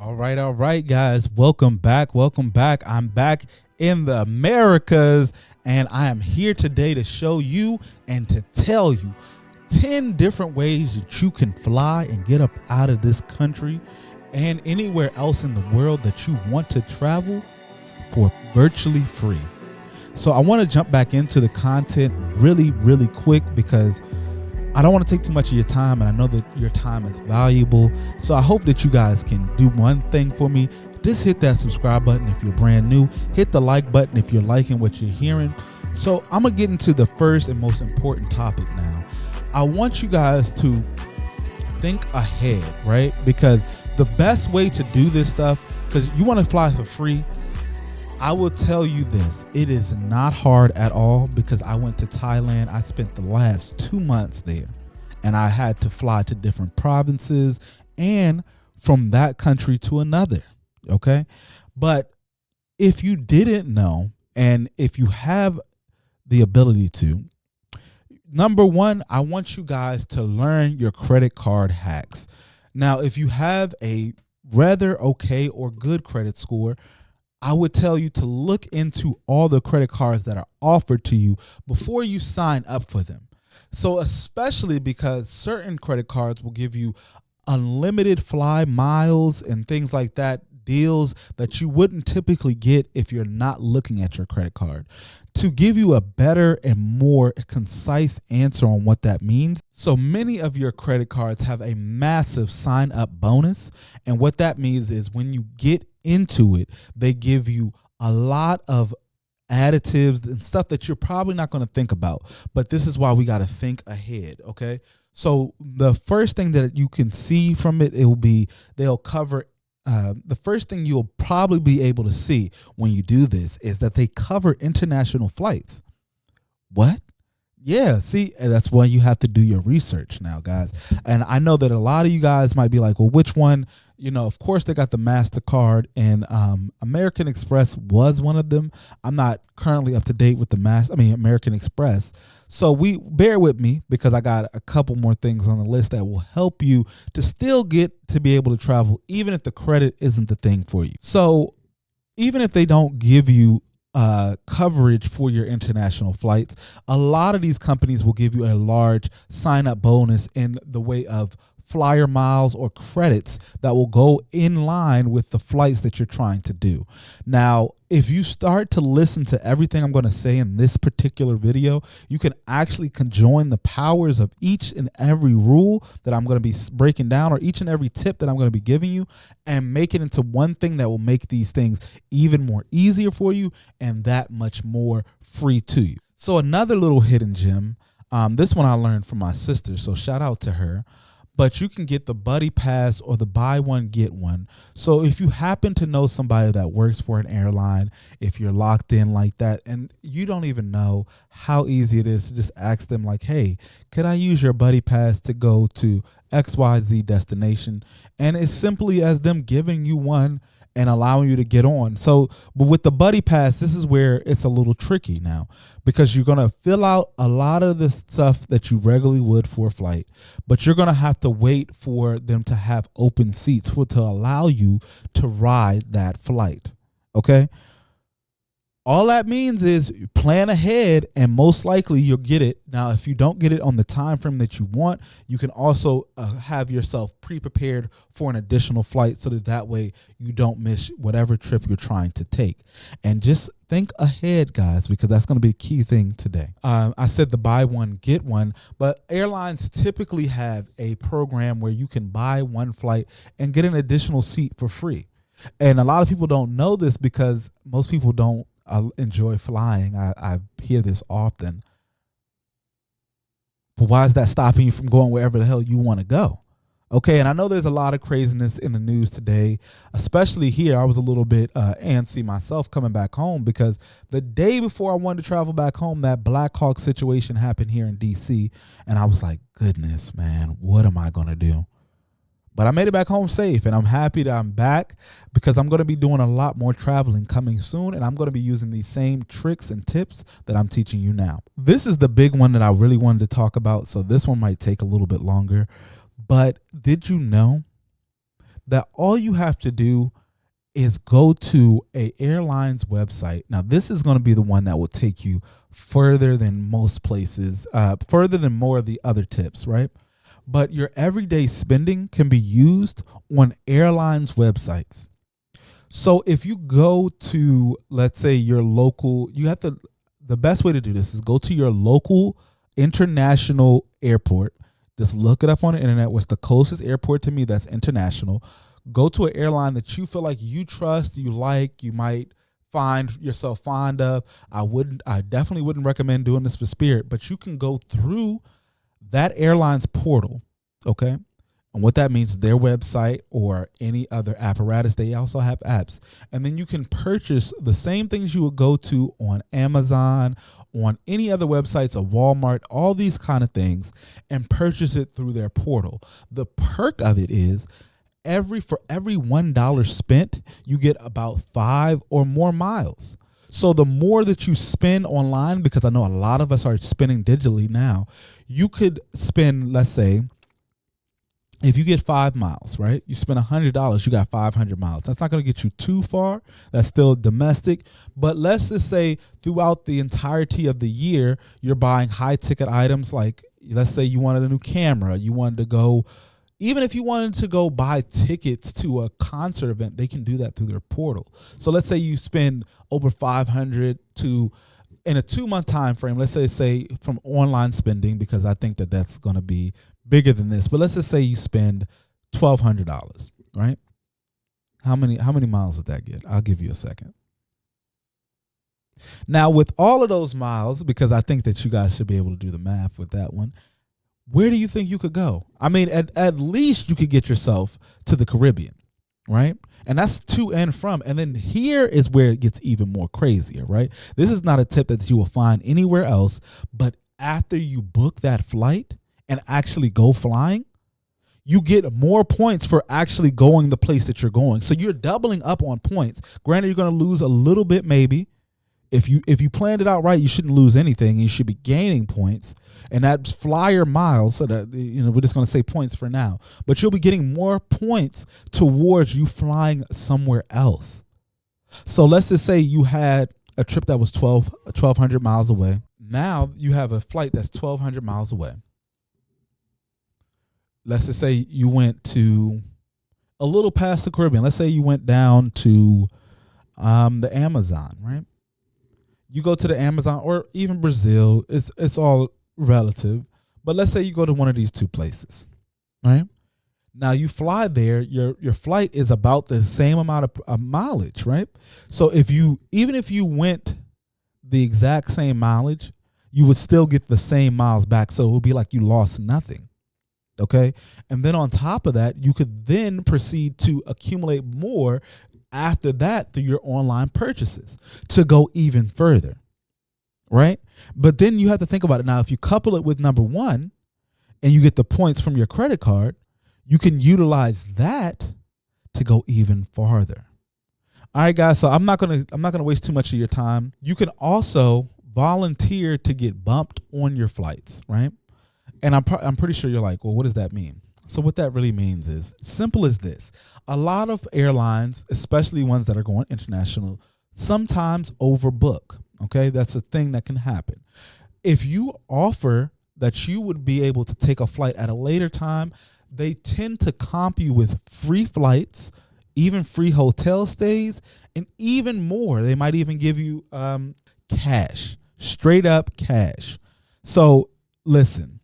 All right, guys. Welcome back. I'm back in the Americas, and I am here today to show you and to tell you 10 different ways that you can fly and get up out of this country and anywhere else in the world that you want to travel for virtually free. So I want to jump back into the content really quick because I don't want to take too much of your time, and I know that your time is valuable. So I hope that you guys can do one thing for me. Just hit that subscribe button if you're brand new. Hit the like button if you're liking what you're hearing. So I'm going to get into the first and most important topic now. I want you guys to think ahead, right? Because the best way to do this stuff, because you want to fly for free, I will tell you this, it is not hard at all because I went to Thailand. I spent the last 2 months there, and I had to fly to different provinces and from that country to another, okay? But if you didn't know, and if you have the ability to, number one, I want you guys to learn your credit card hacks. Now, if you have a rather okay or good credit score, I would tell you to look into all the credit cards that are offered to you before you sign up for them. So especially because certain credit cards will give you unlimited fly miles and things like that, deals that you wouldn't typically get if you're not looking at your credit card. To give you a better and more concise answer on what that means, so many of your credit cards have a massive sign up bonus, and what that means is when you get into it, they give you a lot of additives and stuff that you're probably not going to think about, but this is why we got to think ahead. Okay, so the first thing that you can see from it will be they'll cover the first thing you'll probably be able to see when you do this is that they cover international flights. What? Yeah, see, that's why you have to do your research now, guys. And I know that a lot of you guys might be like, well, which one? You know, of course, they got the MasterCard, and American Express was one of them. I'm not currently up to date with the American Express. So bear with me because I got a couple more things on the list that will help you to still get to be able to travel, even if the credit isn't the thing for you. So even if they don't give you coverage for your international flights, a lot of these companies will give you a large sign-up bonus in the way of flyer miles or credits that will go in line with the flights that you're trying to do. Now, if you start to listen to everything I'm going to say in this particular video, you can actually conjoin the powers of each and every rule that I'm going to be breaking down, or each and every tip that I'm going to be giving you, and make it into one thing that will make these things even more easier for you and that much more free to you. So another little hidden gem, this one I learned from my sister, so shout out to her. But you can get the buddy pass or the buy one, get one. So if you happen to know somebody that works for an airline, if you're locked in like that, and you don't even know how easy it is to just ask them like, hey, could I use your buddy pass to go to XYZ destination? And it's simply as them giving you one and allowing you to get on. So, but with the buddy pass, this is where it's a little tricky now, because you're going to fill out a lot of the stuff that you regularly would for a flight, but you're going to have to wait for them to have open seats to allow you to ride that flight. Okay. All that means is you plan ahead, and most likely you'll get it. Now, if you don't get it on the time frame that you want, you can also have yourself pre-prepared for an additional flight so that way you don't miss whatever trip you're trying to take. And just think ahead, guys, because that's going to be a key thing today. I said the buy one, get one, but airlines typically have a program where you can buy one flight and get an additional seat for free. And a lot of people don't know this because most people don't enjoy flying. I hear this often. But why is that stopping you from going wherever the hell you want to go? Okay, and I know there's a lot of craziness in the news today, especially here. I was a little bit antsy myself coming back home because the day before I wanted to travel back home, that Black Hawk situation happened here in DC, and I was like, goodness, man, what am I going to do? But I made it back home safe, and I'm happy that I'm back because I'm going to be doing a lot more traveling coming soon, and I'm going to be using these same tricks and tips that I'm teaching you now. This is the big one that I really wanted to talk about, so this one might take a little bit longer. But did you know that all you have to do is go to a airline's website. Now, this is going to be the one that will take you further than most places, further than more of the other tips, right? But your everyday spending can be used on airlines' websites. So if you go to, let's say, your local, the best way to do this is go to your local international airport. Just look it up on the internet. What's the closest airport to me that's international? Go to an airline that you feel like you trust, you like, you might find yourself fond of. I definitely wouldn't recommend doing this for Spirit, but you can go through that airline's portal, okay? And what that means is their website or any other apparatus. They also have apps. And then you can purchase the same things you would go to on Amazon, on any other websites, of Walmart, all these kind of things, and purchase it through their portal. The perk of it is for every $1 spent, you get about 5 or more miles. So the more that you spend online, because I know a lot of us are spending digitally now, you could spend, let's say, if you get 5 miles, right? You spend $100, you got 500 miles. That's not going to get you too far. That's still domestic. But let's just say throughout the entirety of the year, you're buying high ticket items. Like, let's say you wanted a new camera. You wanted to go, even if you wanted to go buy tickets to a concert event, they can do that through their portal. So let's say you spend over 500 to, in a 2-month time frame, let's say from online spending, because I think that's going to be bigger than this, but let's just say you spend $1,200, right? How many miles would that get? I'll give you a second. Now, with all of those miles, because I think that you guys should be able to do the math with that one, where do you think you could go? I mean, at least you could get yourself to the Caribbean, right? And that's to and from. And then here is where it gets even more crazier, right? This is not a tip that you will find anywhere else, but after you book that flight and actually go flying, you get more points for actually going the place that you're going. So you're doubling up on points. Granted, you're going to lose a little bit maybe. If you planned it out right, you shouldn't lose anything. You should be gaining points. And that's flyer miles, so that, we're just going to say points for now. But you'll be getting more points towards you flying somewhere else. So let's just say you had a trip that was 1,200 miles away. Now you have a flight that's 1,200 miles away. Let's just say you went to a little past the Caribbean. Let's say you went down to the Amazon, right? You go to the Amazon or even Brazil. It's all relative. But let's say you go to one of these two places, right? Now you fly there. Your flight is about the same amount of mileage, right? So even if you went the exact same mileage, you would still get the same miles back. So it would be like you lost nothing. Okay. And then on top of that, you could then proceed to accumulate more after that through your online purchases to go even further. Right. But then you have to think about it. Now, if you couple it with number one and you get the points from your credit card, you can utilize that to go even farther. All right, guys. So I'm not gonna waste too much of your time. You can also volunteer to get bumped on your flights, right? And I'm pretty sure you're like, well, what does that mean? So what that really means is simple as this. A lot of airlines, especially ones that are going international, sometimes overbook. Okay, that's a thing that can happen. If you offer that you would be able to take a flight at a later time, they tend to comp you with free flights, even free hotel stays, and even more. They might even give you cash, straight up cash. So listen,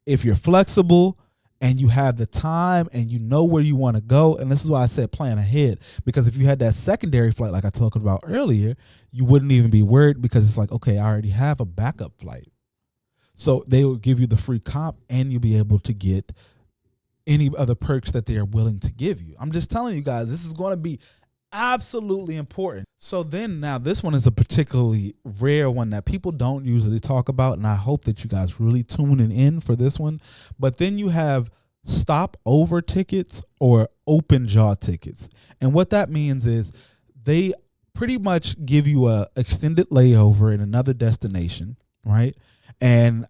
if you're flexible and you have the time and you know where you want to go, and this is why I said plan ahead, because if you had that secondary flight like I talked about earlier, you wouldn't even be worried because it's like, okay, I already have a backup flight. So they will give you the free comp and you'll be able to get any other perks that they are willing to give you. I'm just telling you guys, this is going to be absolutely important. So then now this one is a particularly rare one that people don't usually talk about, and I hope that you guys really tuning in for this one. But then you have stopover tickets or open jaw tickets. And what that means is they pretty much give you a extended layover in another destination, right? And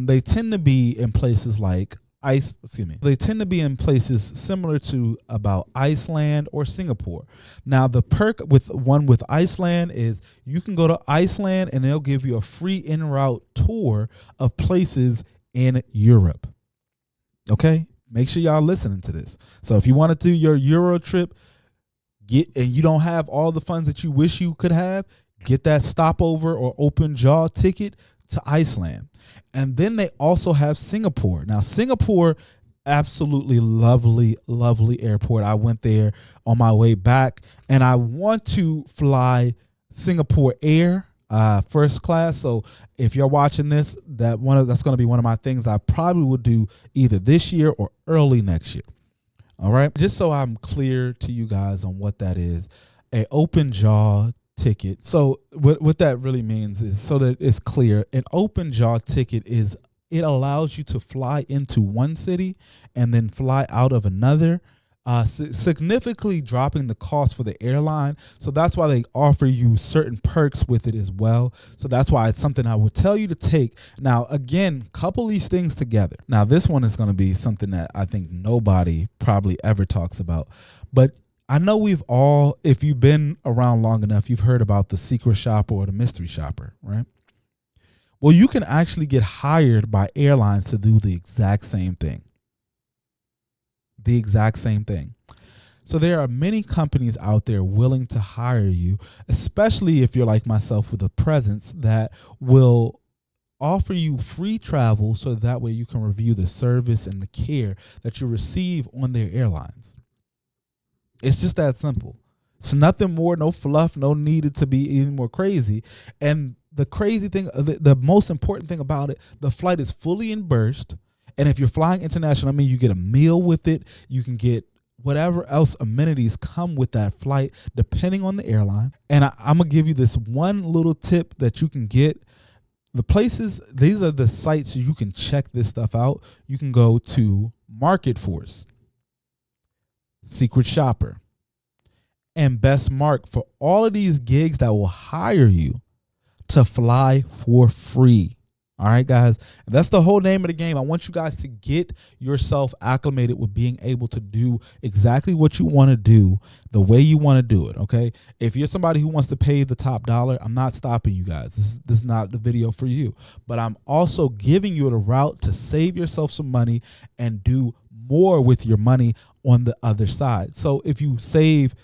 they tend to be in places like They tend to be in places similar to about Iceland or Singapore. Now, the perk with Iceland is you can go to Iceland and they'll give you a free en route tour of places in Europe. Okay, make sure y'all listening to this. So if you want to do your Euro trip, and you don't have all the funds that you wish you could have, get that stopover or open jaw ticket to Iceland. And then they also have Singapore. Now, Singapore, absolutely lovely, lovely airport. I went there on my way back, and I want to fly Singapore Air first class. So if you're watching this, that's going to be one of my things I probably will do either this year or early next year. All right. Just so I'm clear to you guys on what that is, an open jaw ticket. So what that really means is, so that it's clear, an open jaw ticket is, it allows you to fly into one city and then fly out of another, significantly dropping the cost for the airline. So that's why they offer you certain perks with it as well. So that's why it's something I would tell you to take. Now, again, couple these things together. Now, this one is going to be something that I think nobody probably ever talks about, but I know we've all, if you've been around long enough, you've heard about the secret shopper or the mystery shopper, right? Well, you can actually get hired by airlines to do the exact same thing. The exact same thing. So there are many companies out there willing to hire you, especially if you're like myself with a presence, that will offer you free travel so that way you can review the service and the care that you receive on their airlines. It's just that simple. It's nothing more, no fluff, no needed to be even more crazy. And the crazy thing, the most important thing about it, the flight is fully reimbursed. And if you're flying international, I mean, you get a meal with it. You can get whatever else amenities come with that flight, depending on the airline. And I'm going to give you this one little tip that you can get. The places, these are the sites you can check this stuff out. You can go to Market Force, Secret Shopper, and Best Mark for all of these gigs that will hire you to fly for free. All right, guys, that's the whole name of the game. I want you guys to get yourself acclimated with being able to do exactly what you want to do the way you want to do it. Okay, if you're somebody who wants to pay the top dollar, I'm not stopping you guys. This is not the video for you, but I'm also giving you the route to save yourself some money and do more with your money on the other side. So if you save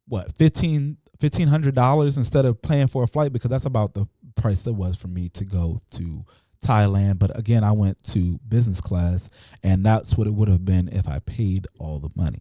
what, $1,500 instead of paying for a flight, because that's about the price that was for me to go to Thailand. But again, I went to business class, and that's what it would have been if I paid all the money.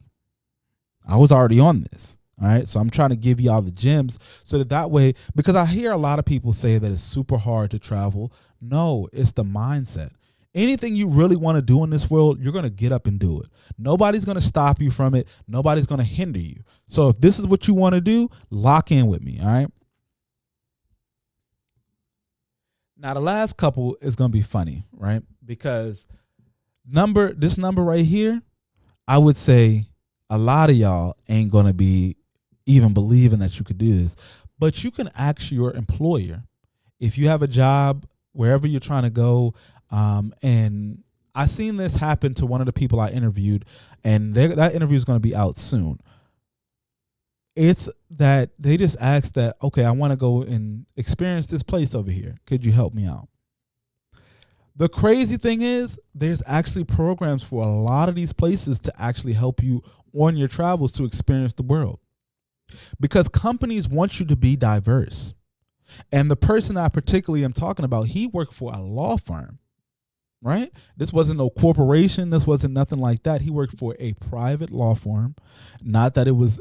I was already on this. All right. So I'm trying to give y'all the gems so that way, because I hear a lot of people say that it's super hard to travel. No, it's the mindset. Anything you really want to do in this world, you're going to get up and do it. Nobody's going to stop you from it. Nobody's going to hinder you. So if this is what you want to do, lock in with me. All right. Now, the last couple is going to be funny, right? Because this number right here, I would say a lot of y'all ain't going to be even believing that you could do this. But you can ask your employer if you have a job wherever you're trying to go. And I seen this happen to one of the people I interviewed, and that interview is going to be out soon. It's that they just asked that, okay, I want to go and experience this place over here. Could you help me out? The crazy thing is there's actually programs for a lot of these places to actually help you on your travels to experience the world, because companies want you to be diverse. And the person I particularly am talking about, he worked for a law firm. Right? This wasn't no corporation. This wasn't nothing like that. He worked for a private law firm. Not that it was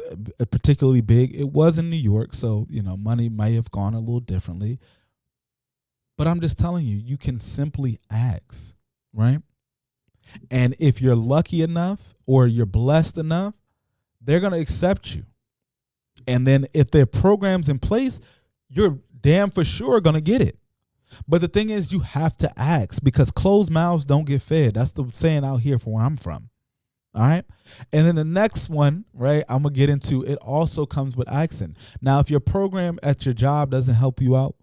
particularly big. It was in New York. So, money may have gone a little differently. But I'm just telling you, you can simply ask, right? And if you're lucky enough or you're blessed enough, they're going to accept you. And then if there are programs in place, you're damn for sure going to get it. But the thing is, you have to ask, because closed mouths don't get fed. That's the saying out here from where I'm from. All right. And then the next one, right, I'm going to get into, it also comes with asking. Now, if your program at your job doesn't help you out,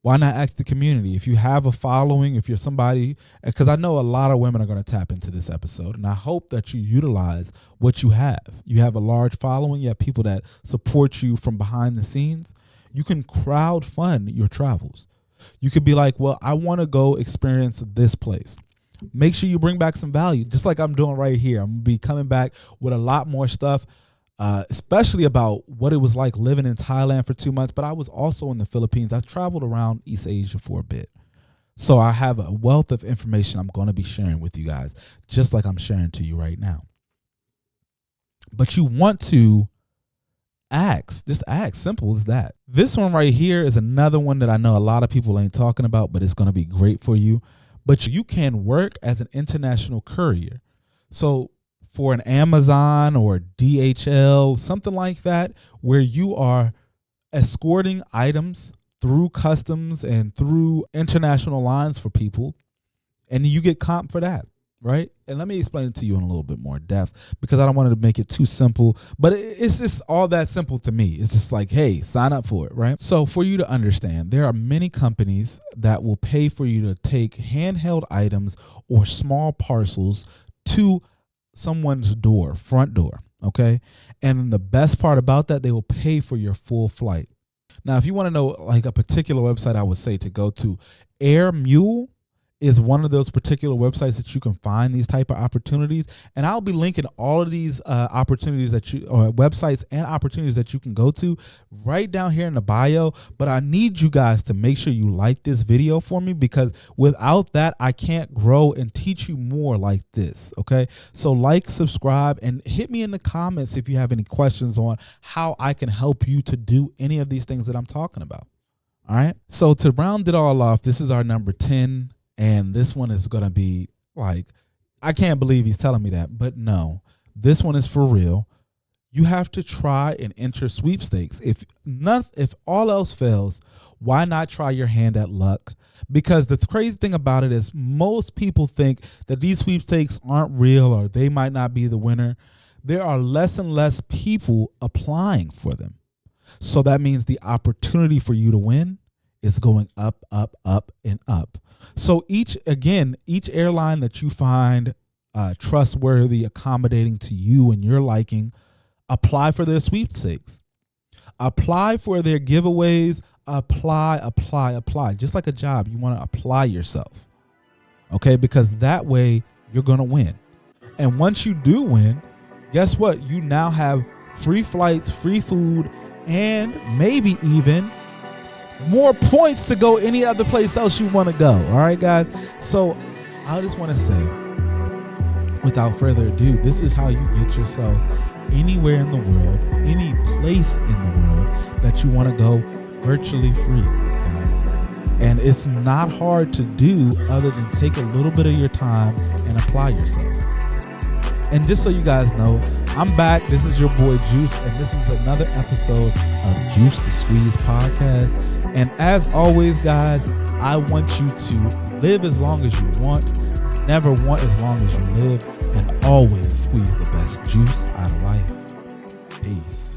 Why not ask the community? If you have a following, if you're somebody, because I know a lot of women are going to tap into this episode, and I hope that you utilize what you have. You have a large following. You have people that support you from behind the scenes. You can crowdfund your travels. You could be like, well, I want to go experience this place. Make sure you bring back some value, just like I'm doing right here. I'm going to be coming back with a lot more stuff. Especially about what it was like living in Thailand for 2 months. But I was also in the Philippines. I traveled around East Asia for a bit. So I have a wealth of information I'm going to be sharing with you guys, just like I'm sharing to you right now. But you want to ask. Just ask. Simple as that. This one right here is another one that I know a lot of people ain't talking about, but it's going to be great for you. But you can work as an international courier. So for an Amazon or DHL, something like that, where you are escorting items through customs and through international lines for people, and you get comp for that, right? And let me explain it to you in a little bit more depth, because I don't want to make it too simple, but it's just all that simple to me. It's just like, hey, sign up for it, right? So for you to understand, there are many companies that will pay for you to take handheld items or small parcels to someone's door, front door, okay? And the best part about that, they will pay for your full flight. Now, if you want to know like a particular website, I would say to go to Air Mule is one of those particular websites that you can find these type of opportunities. And I'll be linking all of these opportunities that you, or websites and opportunities that you can go to right down here in the bio. But I need you guys to make sure you like this video for me, because without that, I can't grow and teach you more like this. Okay. So like, subscribe, and hit me in the comments if you have any questions on how I can help you to do any of these things that I'm talking about. All right. So to round it all off, this is our number 10. And this one is going to be like, I can't believe he's telling me that, but no, this one is for real. You have to try and enter sweepstakes. If all else fails, why not try your hand at luck? Because the crazy thing about it is most people think that these sweepstakes aren't real, or they might not be the winner. There are less and less people applying for them. So that means the opportunity for you to win is going up, up, up, and up. So each airline that you find trustworthy, accommodating to you and your liking, apply for their sweepstakes. Apply for their giveaways. Apply. Just like a job, you want to apply yourself. Okay, because that way you're going to win. And once you do win, guess what? You now have free flights, free food, and maybe even more points to go any other place else you want to go. All right, guys. So I just want to say, without further ado, this is how you get yourself anywhere in the world, any place in the world that you want to go virtually free, guys. And it's not hard to do other than take a little bit of your time and apply yourself. And just so you guys know, I'm back. This is your boy Juice, and this is another episode of Juice the Squeeze podcast. And as always, guys, I want you to live as long as you want, never want as long as you live, and always squeeze the best juice out of life. Peace.